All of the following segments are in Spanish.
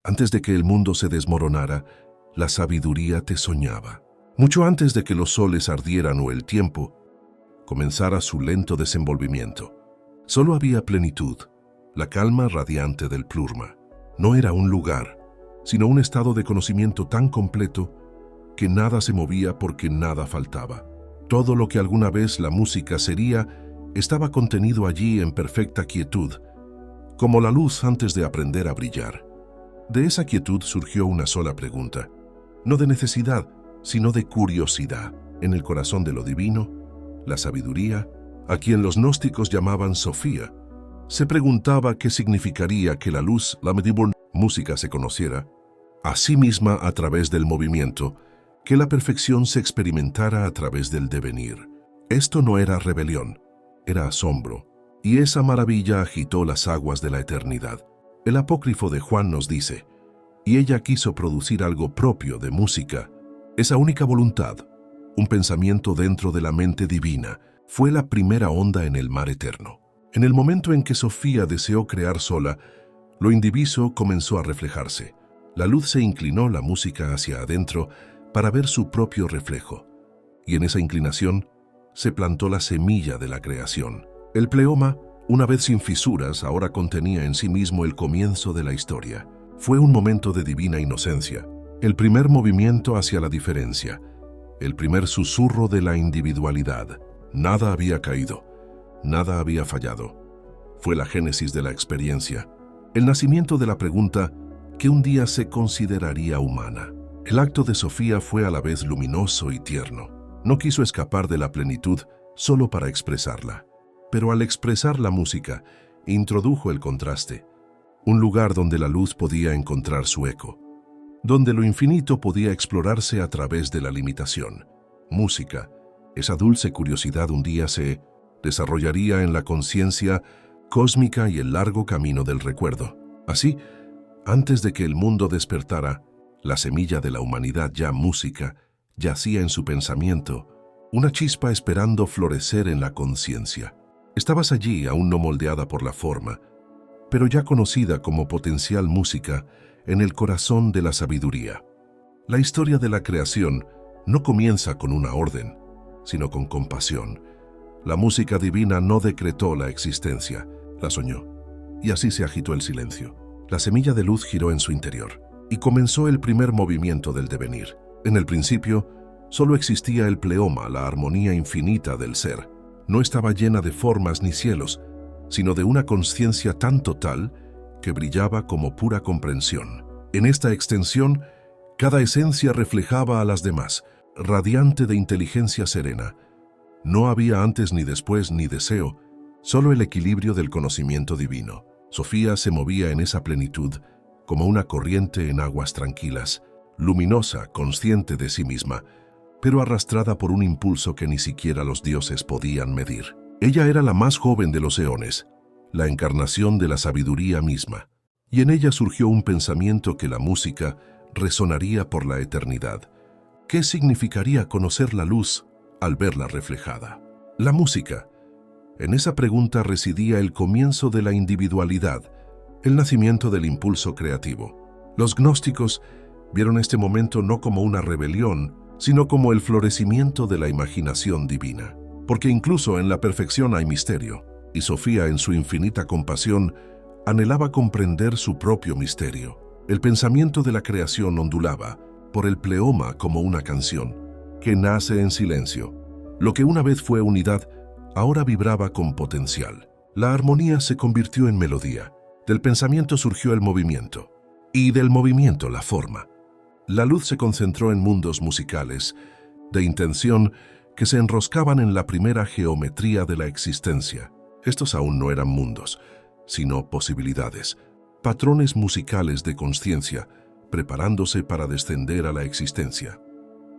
Antes de que el mundo se desmoronara, la sabiduría te soñaba. Mucho antes de que los soles ardieran o el tiempo comenzara su lento desenvolvimiento. Solo había plenitud, la calma radiante del plurma. No era un lugar, sino un estado de conocimiento tan completo que nada se movía porque nada faltaba. Todo lo que alguna vez la música sería estaba contenido allí en perfecta quietud, como la luz antes de aprender a brillar. De esa quietud surgió una sola pregunta, no de necesidad, sino de curiosidad. En el corazón de lo divino, la sabiduría, a quien los gnósticos llamaban Sofía, se preguntaba qué significaría que la luz, la música se conociera a sí misma a través del movimiento, que la perfección se experimentara a través del devenir. Esto no era rebelión, era asombro, y esa maravilla agitó las aguas de la eternidad. El apócrifo de Juan nos dice, y ella quiso producir algo propio de música. Esa única voluntad, un pensamiento dentro de la mente divina, fue la primera onda en el mar eterno. En el momento en que Sofía deseó crear sola, lo indiviso comenzó a reflejarse. La luz se inclinó la música hacia adentro para ver su propio reflejo, y en esa inclinación se plantó la semilla de la creación. El pleoma, una vez sin fisuras, ahora contenía en sí mismo el comienzo de la historia. Fue un momento de divina inocencia, el primer movimiento hacia la diferencia, el primer susurro de la individualidad. Nada había caído, nada había fallado. Fue la génesis de la experiencia, el nacimiento de la pregunta que un día se consideraría humana. El acto de Sofía fue a la vez luminoso y tierno. No quiso escapar de la plenitud solo para expresarla, pero al expresar la música, introdujo el contraste, un lugar donde la luz podía encontrar su eco, donde lo infinito podía explorarse a través de la limitación. Música, esa dulce curiosidad un día se desarrollaría en la conciencia cósmica y el largo camino del recuerdo. Así, antes de que el mundo despertara, la semilla de la humanidad ya música yacía en su pensamiento, una chispa esperando florecer en la conciencia. Estabas allí, aún no moldeada por la forma, pero ya conocida como potencial música en el corazón de la sabiduría. La historia de la creación no comienza con una orden, sino con compasión. La música divina no decretó la existencia, la soñó, y así se agitó el silencio. La semilla de luz giró en su interior, y comenzó el primer movimiento del devenir. En el principio, solo existía el pleoma, la armonía infinita del ser. No estaba llena de formas ni cielos, sino de una conciencia tan total que brillaba como pura comprensión. En esta extensión, cada esencia reflejaba a las demás, radiante de inteligencia serena. No había antes ni después ni deseo, solo el equilibrio del conocimiento divino. Sofía se movía en esa plenitud como una corriente en aguas tranquilas, luminosa, consciente de sí misma, pero arrastrada por un impulso que ni siquiera los dioses podían medir. Ella era la más joven de los eones, la encarnación de la sabiduría misma, y en ella surgió un pensamiento que la música resonaría por la eternidad. ¿Qué significaría conocer la luz al verla reflejada? La música. En esa pregunta residía el comienzo de la individualidad, el nacimiento del impulso creativo. Los gnósticos vieron este momento no como una rebelión, sino como el florecimiento de la imaginación divina. Porque incluso en la perfección hay misterio, y Sofía en su infinita compasión anhelaba comprender su propio misterio. El pensamiento de la creación ondulaba por el pleoma como una canción, que nace en silencio. Lo que una vez fue unidad, ahora vibraba con potencial. La armonía se convirtió en melodía. Del pensamiento surgió el movimiento, y del movimiento la forma. La luz se concentró en mundos musicales, de intención, que se enroscaban en la primera geometría de la existencia. Estos aún no eran mundos, sino posibilidades, patrones musicales de consciencia, preparándose para descender a la existencia.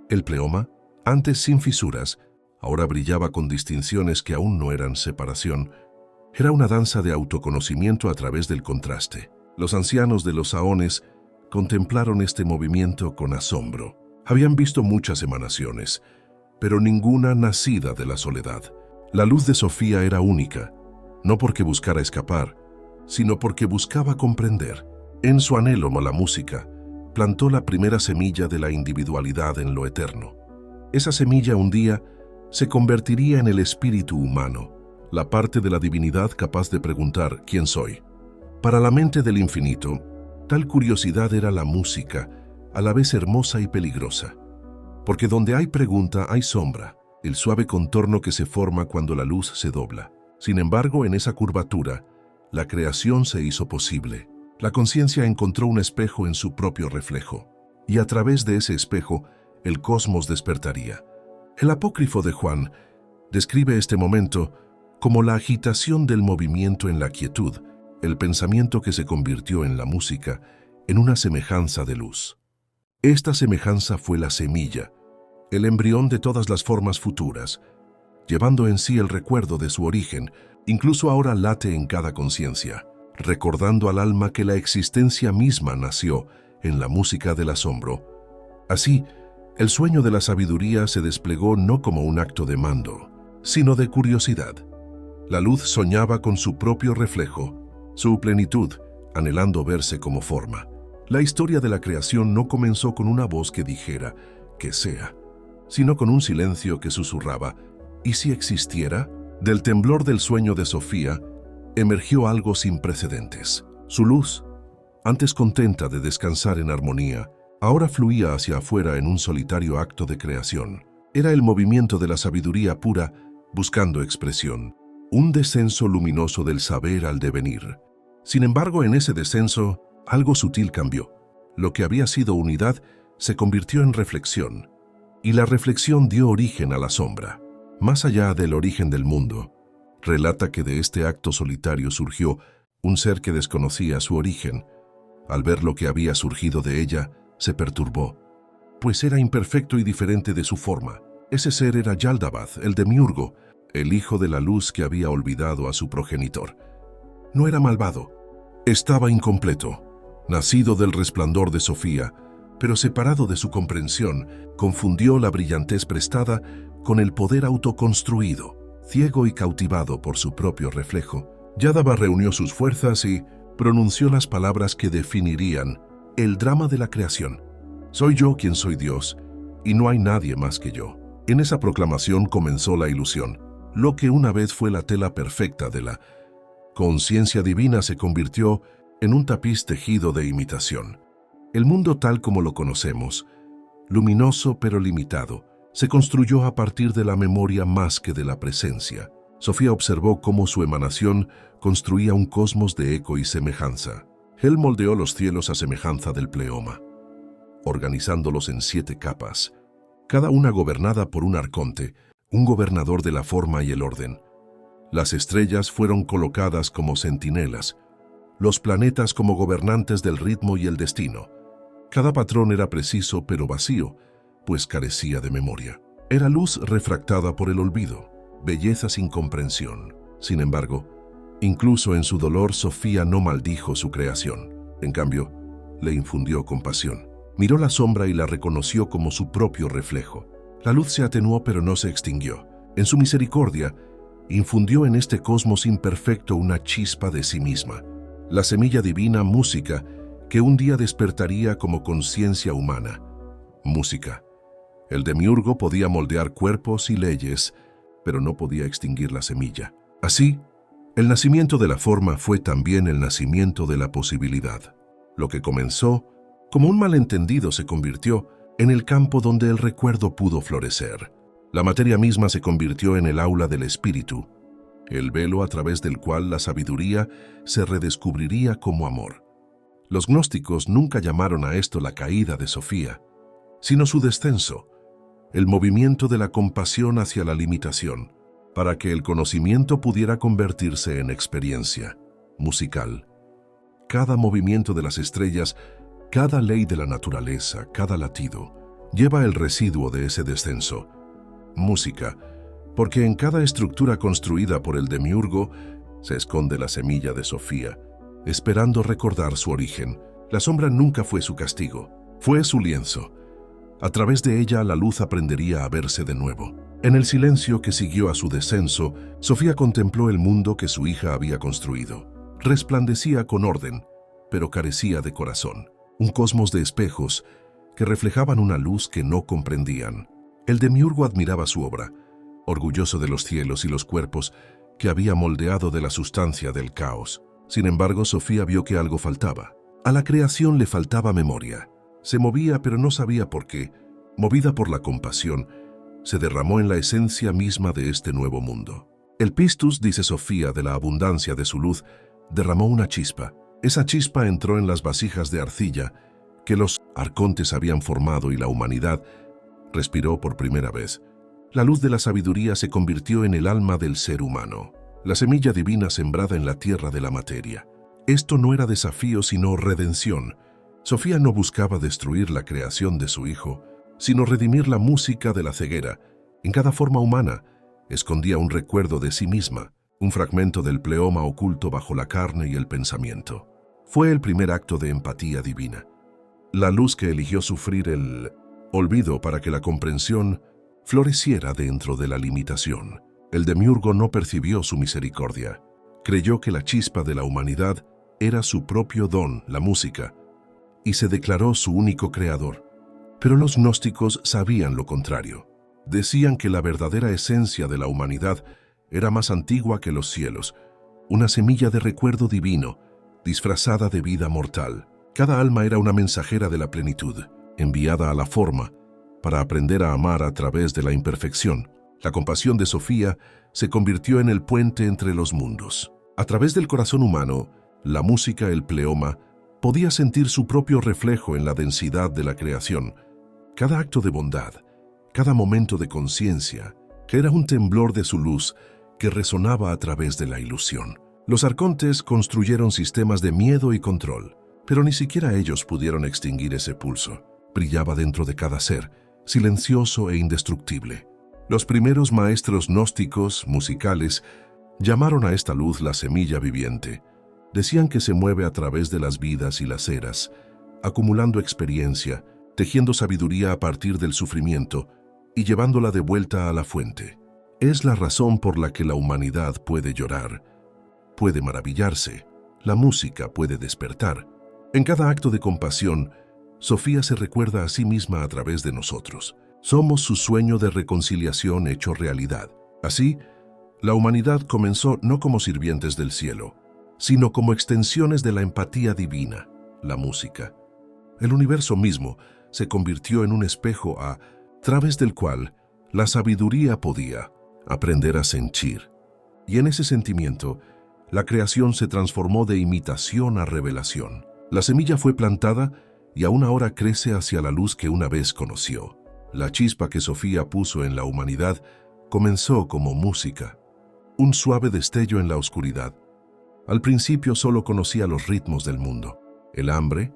El pleoma, antes sin fisuras, ahora brillaba con distinciones que aún no eran separación. Era una danza de autoconocimiento a través del contraste. Los ancianos de los Aones contemplaron este movimiento con asombro. Habían visto muchas emanaciones, pero ninguna nacida de la soledad. La luz de Sofía era única, no porque buscara escapar, sino porque buscaba comprender. En su anhelo por la música, plantó la primera semilla de la individualidad en lo eterno. Esa semilla un día se convertiría en el espíritu humano, la parte de la divinidad capaz de preguntar ¿quién soy? Para la mente del infinito, tal curiosidad era la música, a la vez hermosa y peligrosa. Porque donde hay pregunta hay sombra, el suave contorno que se forma cuando la luz se dobla. Sin embargo, en esa curvatura, la creación se hizo posible. La conciencia encontró un espejo en su propio reflejo, y a través de ese espejo, el cosmos despertaría. El apócrifo de Juan describe este momento como la agitación del movimiento en la quietud, el pensamiento que se convirtió en la música, en una semejanza de luz. Esta semejanza fue la semilla, el embrión de todas las formas futuras, llevando en sí el recuerdo de su origen, incluso ahora late en cada conciencia, recordando al alma que la existencia misma nació en la música del asombro. Así, el sueño de la sabiduría se desplegó no como un acto de mando, sino de curiosidad. La luz soñaba con su propio reflejo, su plenitud, anhelando verse como forma. La historia de la creación no comenzó con una voz que dijera, que sea, sino con un silencio que susurraba, ¿y si existiera? Del temblor del sueño de Sofía, emergió algo sin precedentes. Su luz, antes contenta de descansar en armonía, ahora fluía hacia afuera en un solitario acto de creación. Era el movimiento de la sabiduría pura, buscando expresión, un descenso luminoso del saber al devenir. Sin embargo, en ese descenso, algo sutil cambió. Lo que había sido unidad se convirtió en reflexión, y la reflexión dio origen a la sombra. Más allá del origen del mundo, relata que de este acto solitario surgió un ser que desconocía su origen. Al ver lo que había surgido de ella, se perturbó, pues era imperfecto y diferente de su forma. Ese ser era Yaldabaoth, el demiurgo, el hijo de la luz que había olvidado a su progenitor. No era malvado, estaba incompleto, nacido del resplandor de Sofía, pero separado de su comprensión, confundió la brillantez prestada con el poder autoconstruido. Ciego y cautivado por su propio reflejo, Yaldabaoth reunió sus fuerzas y pronunció las palabras que definirían el drama de la creación. Soy yo quien soy Dios, y no hay nadie más que yo. En esa proclamación comenzó la ilusión. Lo que una vez fue la tela perfecta de la conciencia divina se convirtió en un tapiz tejido de imitación. El mundo tal como lo conocemos, luminoso pero limitado, se construyó a partir de la memoria más que de la presencia. Sofía observó cómo su emanación construía un cosmos de eco y semejanza. Él moldeó los cielos a semejanza del pleoma, organizándolos en 7 capas, cada una gobernada por un arconte, un gobernador de la forma y el orden. Las estrellas fueron colocadas como centinelas, los planetas como gobernantes del ritmo y el destino. Cada patrón era preciso pero vacío, pues carecía de memoria. Era luz refractada por el olvido, belleza sin comprensión. Sin embargo, incluso en su dolor, Sofía no maldijo su creación. En cambio, le infundió compasión. Miró la sombra y la reconoció como su propio reflejo. La luz se atenuó pero no se extinguió. En su misericordia, infundió en este cosmos imperfecto una chispa de sí misma, la semilla divina música que un día despertaría como conciencia humana. Música. El demiurgo podía moldear cuerpos y leyes, pero no podía extinguir la semilla. Así, el nacimiento de la forma fue también el nacimiento de la posibilidad. Lo que comenzó como un malentendido se convirtió en el campo donde el recuerdo pudo florecer. La materia misma se convirtió en el aula del espíritu, el velo a través del cual la sabiduría se redescubriría como amor. Los gnósticos nunca llamaron a esto la caída de Sofía, sino su descenso, el movimiento de la compasión hacia la limitación, para que el conocimiento pudiera convertirse en experiencia musical. Cada movimiento de las estrellas, cada ley de la naturaleza, cada latido, lleva el residuo de ese descenso. Música, porque en cada estructura construida por el demiurgo se esconde la semilla de Sofía, esperando recordar su origen. La sombra nunca fue su castigo, fue su lienzo. A través de ella la luz aprendería a verse de nuevo. En el silencio que siguió a su descenso, Sofía contempló el mundo que su hija había construido. Resplandecía con orden, pero carecía de corazón. Un cosmos de espejos que reflejaban una luz que no comprendían. El demiurgo admiraba su obra, orgulloso de los cielos y los cuerpos que había moldeado de la sustancia del caos. Sin embargo, Sofía vio que algo faltaba. A la creación le faltaba memoria. Se movía, pero no sabía por qué. Movida por la compasión, se derramó en la esencia misma de este nuevo mundo. El Pistus, dice Sofía, de la abundancia de su luz, derramó una chispa. Esa chispa entró en las vasijas de arcilla que los arcontes habían formado y la humanidad respiró por primera vez. La luz de la sabiduría se convirtió en el alma del ser humano, la semilla divina sembrada en la tierra de la materia. Esto no era desafío, sino redención. Sofía no buscaba destruir la creación de su hijo, sino redimir la música de la ceguera. En cada forma humana escondía un recuerdo de sí misma, un fragmento del pleoma oculto bajo la carne y el pensamiento. Fue el primer acto de empatía divina. La luz que eligió sufrir el olvido para que la comprensión floreciera dentro de la limitación. El demiurgo no percibió su misericordia. Creyó que la chispa de la humanidad era su propio don, la música, y se declaró su único creador. Pero los gnósticos sabían lo contrario. Decían que la verdadera esencia de la humanidad era más antigua que los cielos, una semilla de recuerdo divino, disfrazada de vida mortal. Cada alma era una mensajera de la plenitud, enviada a la forma, para aprender a amar a través de la imperfección. La compasión de Sofía se convirtió en el puente entre los mundos. A través del corazón humano, la música, el pleoma, podía sentir su propio reflejo en la densidad de la creación. Cada acto de bondad, cada momento de conciencia, que era un temblor de su luz que resonaba a través de la ilusión. Los arcontes construyeron sistemas de miedo y control, pero ni siquiera ellos pudieron extinguir ese pulso. Brillaba dentro de cada ser, silencioso e indestructible. Los primeros maestros gnósticos, musicales, llamaron a esta luz la semilla viviente. Decían que se mueve a través de las vidas y las eras, acumulando experiencia, tejiendo sabiduría a partir del sufrimiento y llevándola de vuelta a la fuente. Es la razón por la que la humanidad puede llorar, puede maravillarse, la música puede despertar. En cada acto de compasión, Sofía se recuerda a sí misma a través de nosotros. Somos su sueño de reconciliación hecho realidad. Así, la humanidad comenzó no como sirvientes del cielo, sino como extensiones de la empatía divina, la música. El universo mismo se convirtió en un espejo a través del cual la sabiduría podía aprender a sentir. Y en ese sentimiento, la creación se transformó de imitación a revelación. La semilla fue plantada y aún ahora crece hacia la luz que una vez conoció. La chispa que Sofía puso en la humanidad comenzó como música, un suave destello en la oscuridad. Al principio solo conocía los ritmos del mundo, el hambre,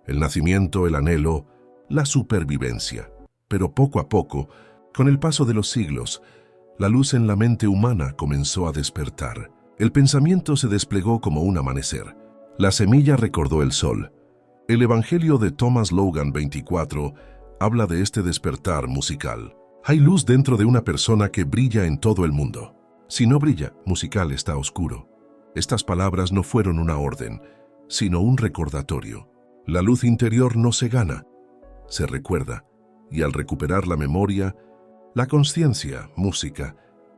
el nacimiento, el anhelo, la supervivencia. Pero poco a poco, con el paso de los siglos, la luz en la mente humana comenzó a despertar. El pensamiento se desplegó como un amanecer. La semilla recordó el sol. El Evangelio de Thomas Logan 24 habla de este despertar musical. Hay luz dentro de una persona que brilla en todo el mundo. Si no brilla, musical está oscuro. Estas palabras no fueron una orden, sino un recordatorio. La luz interior no se gana, se recuerda, y al recuperar la memoria, la consciencia, música,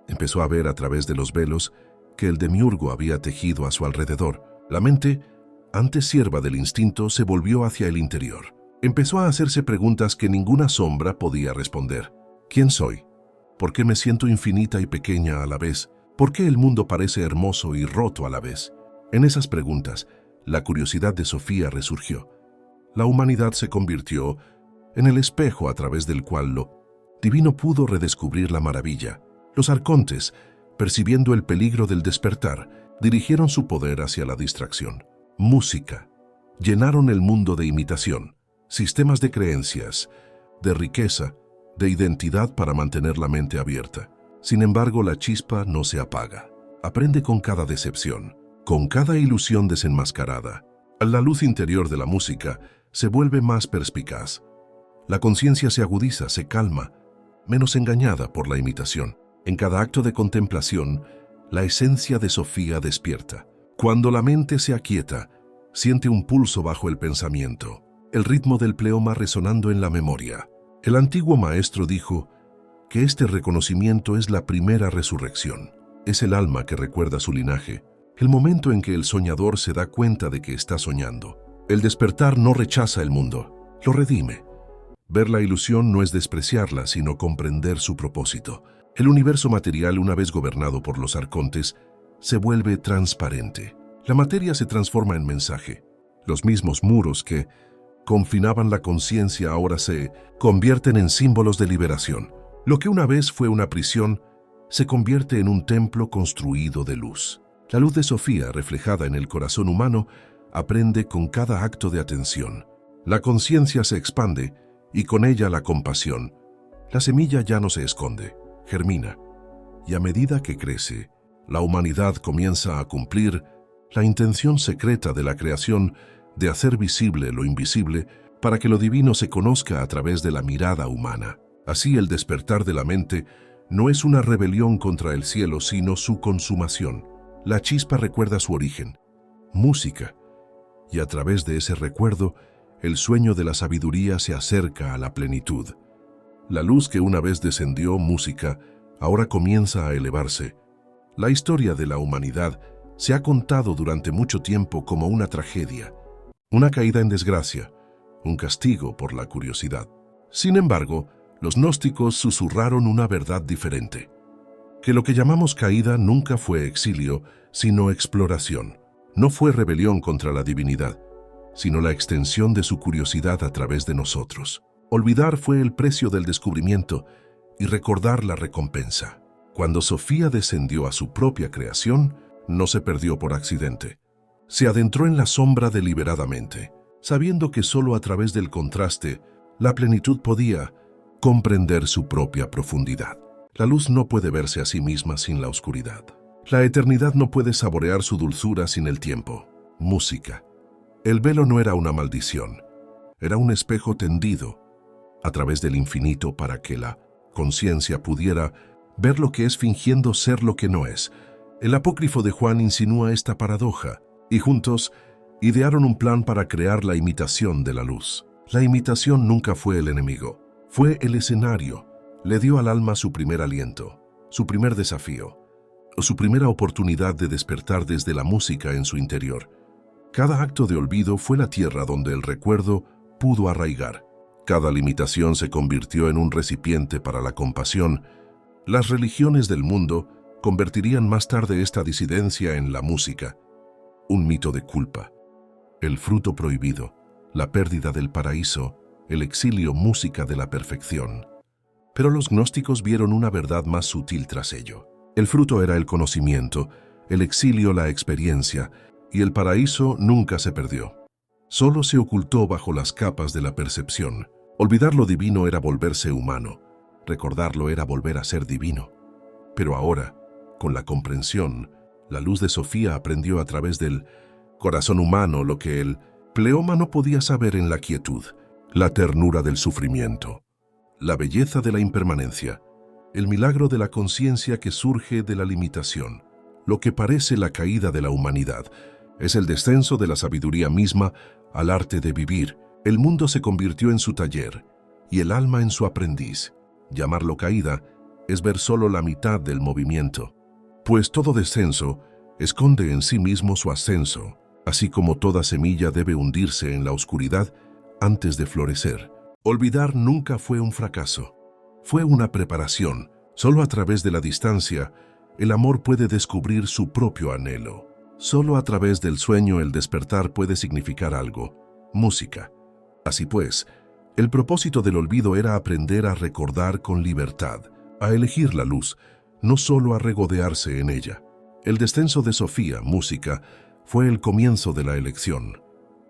empezó a ver a través de los velos que el demiurgo había tejido a su alrededor. La mente, antes sierva del instinto, se volvió hacia el interior. Empezó a hacerse preguntas que ninguna sombra podía responder. ¿Quién soy? ¿Por qué me siento infinita y pequeña a la vez? ¿Por qué el mundo parece hermoso y roto a la vez? En esas preguntas, la curiosidad de Sofía resurgió. La humanidad se convirtió en el espejo a través del cual lo divino pudo redescubrir la maravilla. Los arcontes, percibiendo el peligro del despertar, dirigieron su poder hacia la distracción. Música. Llenaron el mundo de imitación, sistemas de creencias, de riqueza, de identidad para mantener la mente abierta. Sin embargo, la chispa no se apaga. Aprende con cada decepción, con cada ilusión desenmascarada. La luz interior de la música se vuelve más perspicaz. La conciencia se agudiza, se calma, menos engañada por la imitación. En cada acto de contemplación, la esencia de Sofía despierta. Cuando la mente se aquieta, Siente un pulso bajo el pensamiento, el ritmo del pleoma resonando en la memoria. El antiguo maestro dijo que este reconocimiento es la primera resurrección. Es el alma que recuerda su linaje, el momento en que el soñador se da cuenta de que está soñando. El despertar no rechaza el mundo, lo redime. Ver la ilusión no es despreciarla, sino comprender su propósito. El universo material, una vez gobernado por los arcontes, se vuelve transparente. La materia se transforma en mensaje. Los mismos muros que confinaban la conciencia ahora se convierten en símbolos de liberación. Lo que una vez fue una prisión se convierte en un templo construido de luz. La luz de Sofía, reflejada en el corazón humano, aprende con cada acto de atención. La conciencia se expande y con ella la compasión. La semilla ya no se esconde, germina. Y a medida que crece, la humanidad comienza a cumplir la intención secreta de la creación de hacer visible lo invisible para que lo divino se conozca a través de la mirada humana. Así el despertar de la mente no es una rebelión contra el cielo, sino su consumación. La chispa recuerda su origen, música, y a través de ese recuerdo, el sueño de la sabiduría se acerca a la plenitud. La luz que una vez descendió, música, ahora comienza a elevarse. La historia de la humanidad se ha contado durante mucho tiempo como una tragedia, una caída en desgracia, un castigo por la curiosidad. Sin embargo, los gnósticos susurraron una verdad diferente, que lo que llamamos caída nunca fue exilio, sino exploración. No fue rebelión contra la divinidad, sino la extensión de su curiosidad a través de nosotros. Olvidar fue el precio del descubrimiento y recordar la recompensa. Cuando Sofía descendió a su propia creación, no se perdió por accidente. Se adentró en la sombra deliberadamente, sabiendo que solo a través del contraste, la plenitud podía comprender su propia profundidad. La luz no puede verse a sí misma sin la oscuridad. La eternidad no puede saborear su dulzura sin el tiempo. Música. El velo no era una maldición, era un espejo tendido a través del infinito para que la conciencia pudiera ver lo que es fingiendo ser lo que no es. El apócrifo de Juan insinúa esta paradoja, y juntos idearon un plan para crear la imitación de la luz. La imitación nunca fue el enemigo, fue el escenario. Le dio al alma su primer aliento, su primer desafío, su primera oportunidad de despertar desde la música en su interior. Cada acto de olvido fue la tierra donde el recuerdo pudo arraigar. Cada limitación se convirtió en un recipiente para la compasión. Las religiones del mundo convertirían más tarde esta disidencia en la música, un mito de culpa, el fruto prohibido, la pérdida del paraíso, el exilio, música de la perfección. Pero los gnósticos vieron una verdad más sutil tras ello. El fruto era el conocimiento, el exilio la experiencia, y el paraíso nunca se perdió. Solo se ocultó bajo las capas de la percepción. Olvidar lo divino era volverse humano, recordarlo era volver a ser divino. Pero ahora, con la comprensión, la luz de Sofía aprendió a través del corazón humano lo que el pleoma no podía saber en la quietud, la ternura del sufrimiento, la belleza de la impermanencia, el milagro de la conciencia que surge de la limitación. Lo que parece la caída de la humanidad es el descenso de la sabiduría misma al arte de vivir. El mundo se convirtió en su taller y el alma en su aprendiz. Llamarlo caída es ver solo la mitad del movimiento, pues todo descenso esconde en sí mismo su ascenso, así como toda semilla debe hundirse en la oscuridad antes de florecer. Olvidar nunca fue un fracaso, fue una preparación. Solo a través de la distancia, el amor puede descubrir su propio anhelo. Solo a través del sueño el despertar puede significar algo, música. Así pues, el propósito del olvido era aprender a recordar con libertad, a elegir la luz, no solo a regodearse en ella. El descenso de Sofía, música, fue el comienzo de la elección.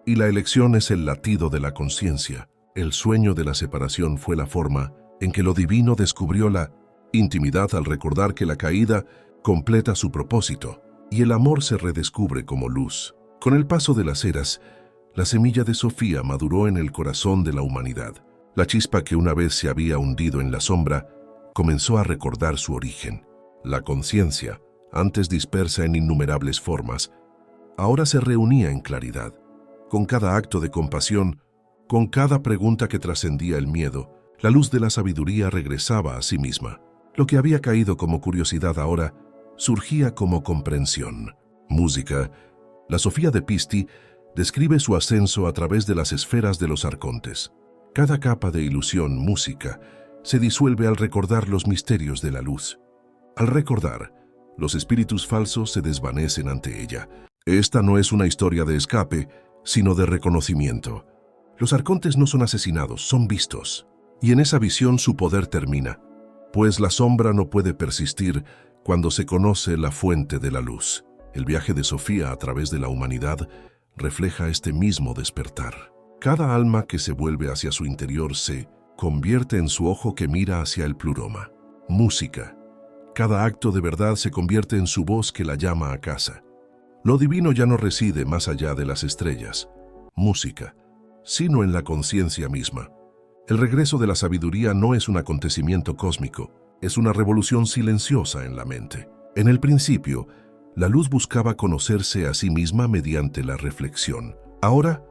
Y la elección es el latido de la conciencia. El sueño de la separación fue la forma en que lo divino descubrió la intimidad al recordar que la caída completa su propósito y el amor se redescubre como luz. Con el paso de las eras, la semilla de Sofía maduró en el corazón de la humanidad. La chispa que una vez se había hundido en la sombra comenzó a recordar su origen. La conciencia, antes dispersa en innumerables formas, ahora se reunía en claridad. con cada acto de compasión, con cada pregunta que trascendía el miedo, la luz de la sabiduría regresaba a sí misma. Lo que había caído como curiosidad ahora surgía como comprensión. Música. La Sofía de Pisti describe su ascenso a través de las esferas de los arcontes. Cada capa de ilusión, música, se disuelve al recordar los misterios de la luz. Al recordar, los espíritus falsos se desvanecen ante ella. Esta no es una historia de escape, sino de reconocimiento. Los arcontes no son asesinados, son vistos. Y en esa visión su poder termina, pues la sombra no puede persistir cuando se conoce la fuente de la luz. El viaje de Sofía a través de la humanidad refleja este mismo despertar. Cada alma que se vuelve hacia su interior se convierte en su ojo que mira hacia el pluroma. Música. Cada acto de verdad se convierte en su voz que la llama a casa. Lo divino ya no reside más allá de las estrellas, música, sino en la conciencia misma. El regreso de la sabiduría no es un acontecimiento cósmico, es una revolución silenciosa en la mente. En el principio, la luz buscaba conocerse a sí misma mediante la reflexión. Ahora,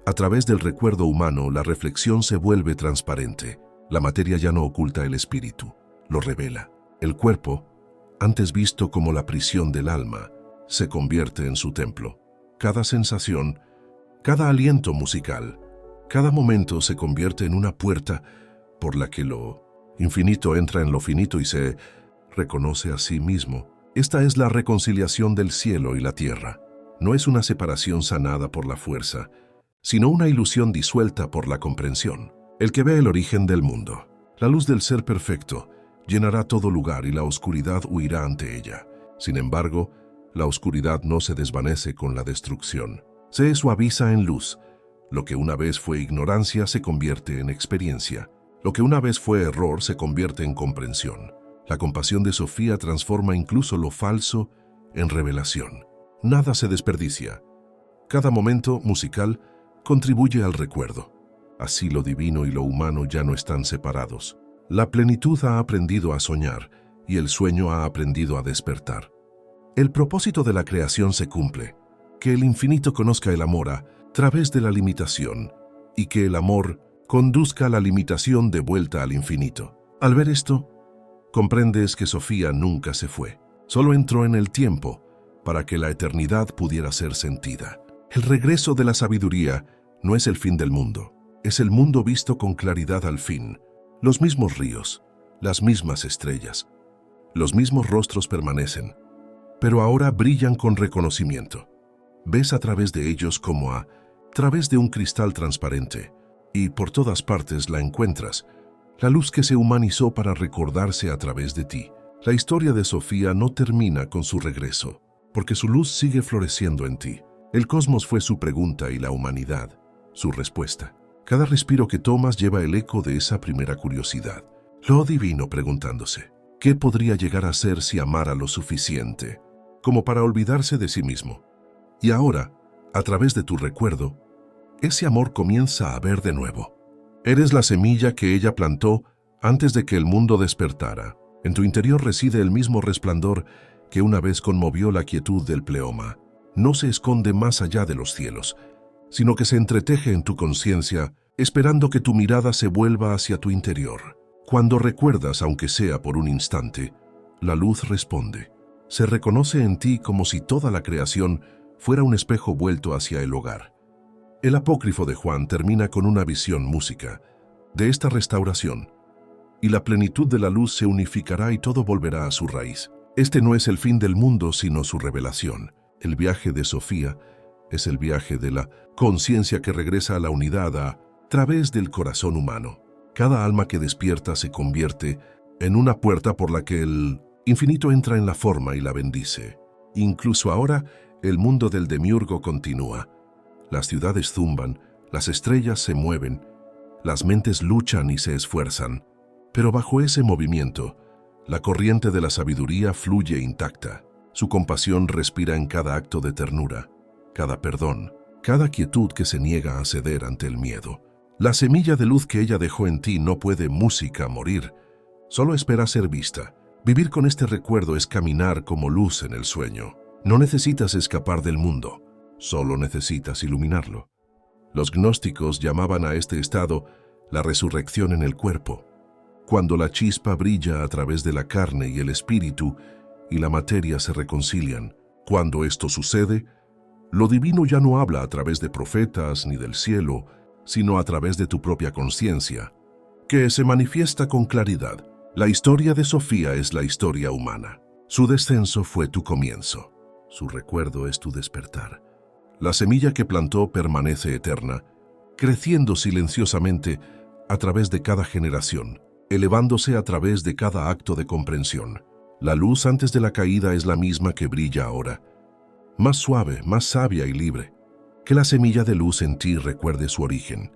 a través del recuerdo humano, la reflexión se vuelve transparente. La materia ya no oculta el espíritu, lo revela. El cuerpo, antes visto como la prisión del alma, se convierte en su templo. Cada sensación, cada aliento musical, cada momento se convierte en una puerta por la que lo infinito entra en lo finito y se reconoce a sí mismo. Esta es la reconciliación del cielo y la tierra. No es una separación sanada por la fuerza, sino una ilusión disuelta por la comprensión. El que ve el origen del mundo, la luz del ser perfecto, llenará todo lugar y la oscuridad huirá ante ella. Sin embargo, la oscuridad no se desvanece con la destrucción. Se suaviza en luz. Lo que una vez fue ignorancia se convierte en experiencia. Lo que una vez fue error se convierte en comprensión. La compasión de Sofía transforma incluso lo falso en revelación. Nada se desperdicia. Cada momento musical contribuye al recuerdo. Así lo divino y lo humano ya no están separados. La plenitud ha aprendido a soñar y el sueño ha aprendido a despertar. El propósito de la creación se cumple, que el infinito conozca el amor a través de la limitación y que el amor conduzca la limitación de vuelta al infinito. Al ver esto, comprendes que Sofía nunca se fue, solo entró en el tiempo para que la eternidad pudiera ser sentida. El regreso de la sabiduría no es el fin del mundo, es el mundo visto con claridad al fin. Los mismos ríos, las mismas estrellas, los mismos rostros permanecen, pero ahora brillan con reconocimiento. Ves a través de ellos como a través de un cristal transparente, y por todas partes la encuentras, la luz que se humanizó para recordarse a través de ti. La historia de Sofía no termina con su regreso, porque su luz sigue floreciendo en ti. El cosmos fue su pregunta y la humanidad, su respuesta. Cada respiro que tomas lleva el eco de esa primera curiosidad. Lo divino preguntándose, ¿qué podría llegar a ser si amara lo suficiente como para olvidarse de sí mismo? Y ahora, a través de tu recuerdo, ese amor comienza a ver de nuevo. Eres la semilla que ella plantó antes de que el mundo despertara. En tu interior reside el mismo resplandor que una vez conmovió la quietud del pleoma. No se esconde más allá de los cielos, sino que se entreteje en tu conciencia, esperando que tu mirada se vuelva hacia tu interior. Cuando recuerdas, aunque sea por un instante, la luz responde. Se reconoce en ti como si toda la creación fuera un espejo vuelto hacia el hogar. El apócrifo de Juan termina con una visión música de esta restauración, y la plenitud de la luz se unificará y todo volverá a su raíz. Este no es el fin del mundo, sino su revelación. El viaje de Sofía es el viaje de la conciencia que regresa a la unidad a través del corazón humano. Cada alma que despierta se convierte en una puerta por la que el infinito entra en la forma y la bendice. Incluso ahora, el mundo del demiurgo continúa. Las ciudades zumban, las estrellas se mueven, las mentes luchan y se esfuerzan. Pero bajo ese movimiento, la corriente de la sabiduría fluye intacta. Su compasión respira en cada acto de ternura, cada perdón, cada quietud que se niega a ceder ante el miedo. La semilla de luz que ella dejó en ti no puede, música, morir, solo espera ser vista. Vivir con este recuerdo es caminar como luz en el sueño. No necesitas escapar del mundo, solo necesitas iluminarlo. Los gnósticos llamaban a este estado la resurrección en el cuerpo, cuando la chispa brilla a través de la carne y el espíritu y la materia se reconcilian. Cuando esto sucede, lo divino ya no habla a través de profetas ni del cielo, sino a través de tu propia conciencia, que se manifiesta con claridad. La historia de Sofía es la historia humana. Su descenso fue tu comienzo. Su recuerdo es tu despertar. La semilla que plantó permanece eterna, creciendo silenciosamente a través de cada generación, elevándose a través de cada acto de comprensión. La luz antes de la caída es la misma que brilla ahora, más suave, más sabia y libre. Que la semilla de luz en ti recuerde su origen.